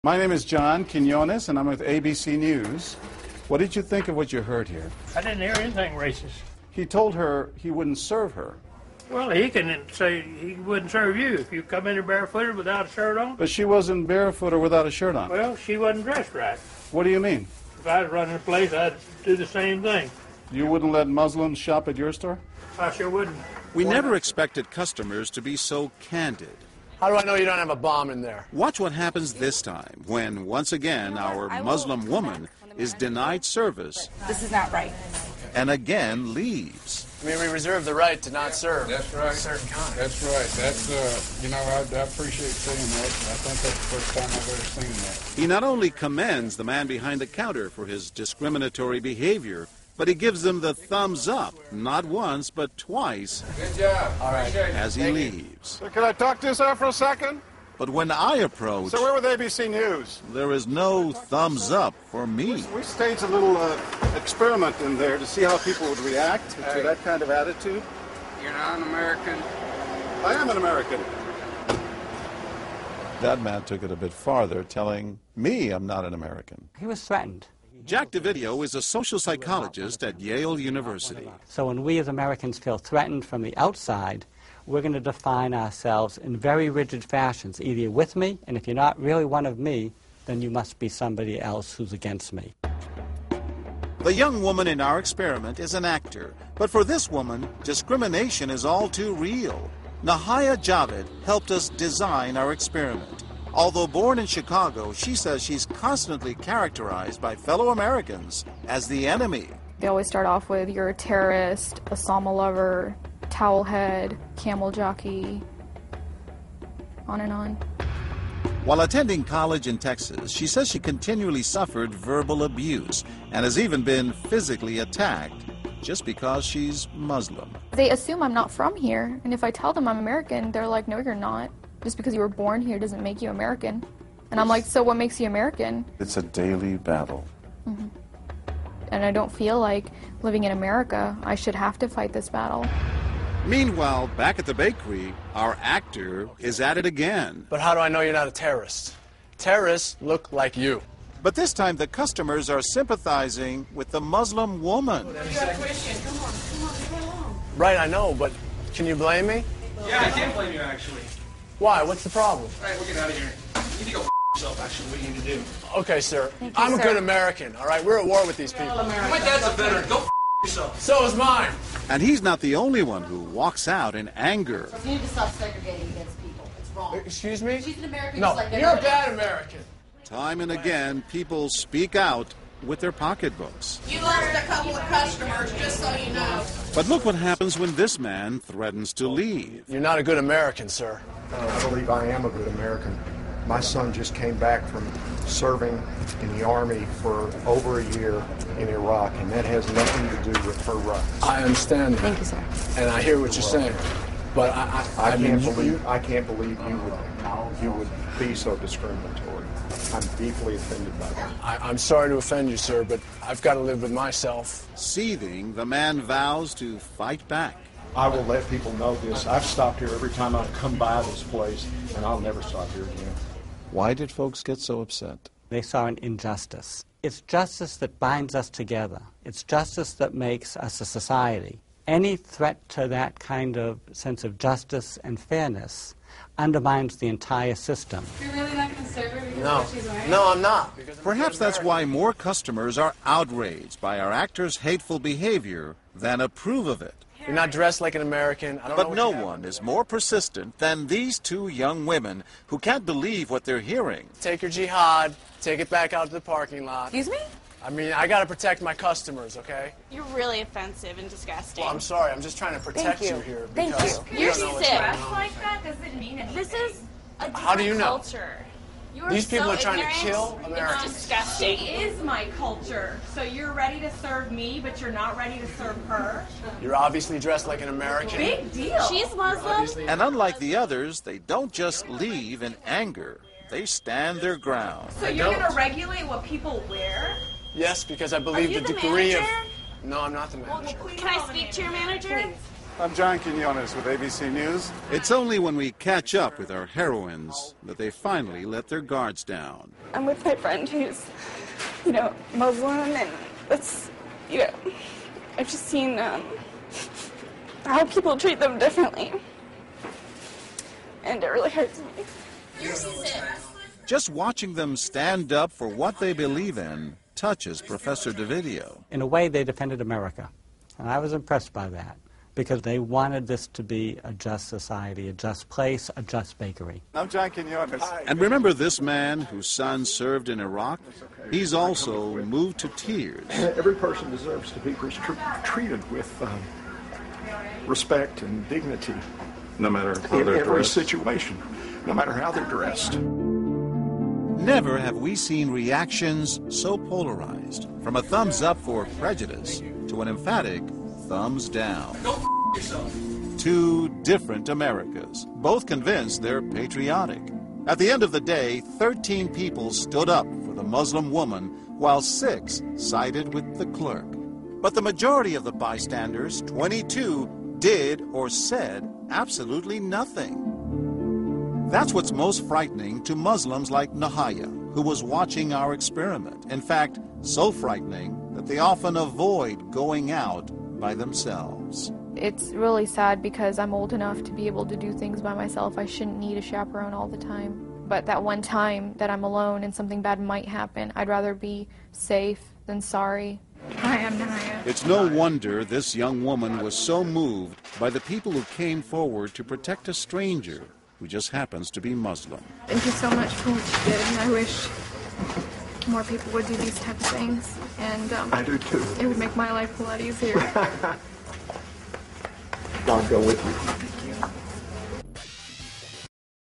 My name is John Quinones, and I'm with ABC News. What did you think of what you heard here? I didn't hear anything racist. He told her he wouldn't serve her. Well, he can say he wouldn't serve you if you come in here barefooted without a shirt on. But she wasn't barefoot or without a shirt on. Well, she wasn't dressed right. What do you mean? If I was running a place, I'd do the same thing. You wouldn't let Muslims shop at your store? I sure wouldn't. We never expected customers to be so candid. How do I know you don't have a bomb in there? Watch what happens this time when, once again, our Muslim woman is denied service. This is not right. And again leaves. I mean, we reserve the right to not serve. That's right. Certain kind. That's right. That's, I appreciate saying that. I think that's the first time I've ever seen that. He not only commends the man behind the counter for his discriminatory behavior, but he gives him the thumbs up, not once, but twice. Good job. All right. As he leaves. So can I talk to you, sir, for a second? But when I approach, So we're with ABC News. there is no thumbs up for me. We staged a little experiment in there to see how people would react to that kind of attitude. You're not an American. I am an American. That man took it a bit farther, telling me I'm not an American. He was threatened. Jack DeVideo is a social psychologist at Yale University. So when we as Americans feel threatened from the outside, we're going to define ourselves in very rigid fashions. Either you're with me, and if you're not really one of me, then you must be somebody else who's against me. The young woman in our experiment is an actor, but for this woman, discrimination is all too real. Nahaya Javed helped us design our experiment. Although born in Chicago, she says she's constantly characterized by fellow Americans as the enemy. They always start off with, you're a terrorist, a Osama lover, towel head, camel jockey, on and on. While attending college in Texas, she says she continually suffered verbal abuse and has even been physically attacked just because she's Muslim. They assume I'm not from here, and if I tell them I'm American, they're like, no, you're not. Just because you were born here doesn't make you American. And I'm like, so what makes you American? It's a daily battle. Mm-hmm. And I don't feel like living in America, I should have to fight this battle. Meanwhile, back at the bakery, our actor is at it again. But how do I know you're not a terrorist? Terrorists look like you. But this time the customers are sympathizing with the Muslim woman. You're a Christian. Come on, go along. Right, I know, but can you blame me? Yeah, I can't blame you, actually. Why? What's the problem? All right, we'll get out of here. You need to go yourself, actually. What do you need to do? Okay, sir. I'm a good American, all right? We're at war with these people. My dad's a veteran. Go yourself. So is mine. And he's not the only one who walks out in anger. You need to stop segregating against people. It's wrong. Excuse me? She's an American No, just like you're a everybody bad else. American. Time and again, people speak out with their pocketbooks. You lost a couple of customers, just so you know. But look what happens when this man threatens to leave. You're not a good American, sir. I believe I am a good American. My son just came back from serving in the Army for over a year in Iraq, and that has nothing to do with her rights. I understand that. Thank you, sir. And I hear what you're saying. But I can't believe you would be so discriminatory. I'm deeply offended by that. I'm sorry to offend you, sir, but I've got to live with myself. Seething, the man vows to fight back. I will let people know this. I've stopped here every time I come by this place, and I'll never stop here again. Why did folks get so upset? They saw an injustice. It's justice that binds us together. It's justice that makes us a society. Any threat to that kind of sense of justice and fairness undermines the entire system. You're really not going to serve her because No. of what she's wearing? No, I'm not. Perhaps that's why more customers are outraged by our actor's hateful behavior than approve of it. You're not dressed like an American. I don't know But what no you have one on. is more persistent than these two young women who can't believe what they're hearing. Take your jihad, take it back out to the parking lot. Excuse me? I mean, I got to protect my customers, okay? You're really offensive and disgusting. Well, I'm sorry. I'm just trying to protect you here. Thank because you. you You're don't know what's sick. going on. Like that doesn't mean anything. This is a different How do you know? culture. You These people so are trying to ignorant. kill Americans. It's disgusting. She is my culture. So you're ready to serve me, but you're not ready to serve her? You're obviously dressed like an American. Big deal. She's Muslim. And unlike the others, they don't just leave in anger. They stand their ground. So you're going to regulate what people wear? Yes, because I believe you the the degree manager? of... No, I'm not the manager. Can I speak to your manager? I'm John Quinones with ABC News. It's only when we catch up with our heroines that they finally let their guards down. I'm with my friend who's, Muslim, and that's, I've just seen how people treat them differently. And it really hurts me. Just watching them stand up for what they believe in touches Professor DeVideo. In a way, they defended America, and I was impressed by that, because they wanted this to be a just society, a just place, a just bakery. I'm John Quinones. And remember this man whose son served in Iraq? He's also moved to tears. Every person deserves to be treated with respect and dignity. No matter how in they're every dressed. situation, no matter how they're dressed. Never have we seen reactions so polarized, from a thumbs up for prejudice to an emphatic thumbs down. Go yourself. Two different Americas, both convinced they're patriotic. At the end of the day, 13 people stood up for the Muslim woman, while 6 sided with the clerk. But the majority of the bystanders, 22, did or said absolutely nothing. That's what's most frightening to Muslims like Nahaya, who was watching our experiment. In fact, so frightening that they often avoid going out by themselves. It's really sad because I'm old enough to be able to do things by myself. I shouldn't need a chaperone all the time. But that one time that I'm alone and something bad might happen, I'd rather be safe than sorry. Hi, I'm Nahaya. It's no wonder this young woman was so moved by the people who came forward to protect a stranger who just happens to be Muslim. Thank you so much for what you did, and I wish more people would do these type of things. And I do too. It would make my life a lot easier. God go with you. Thank you.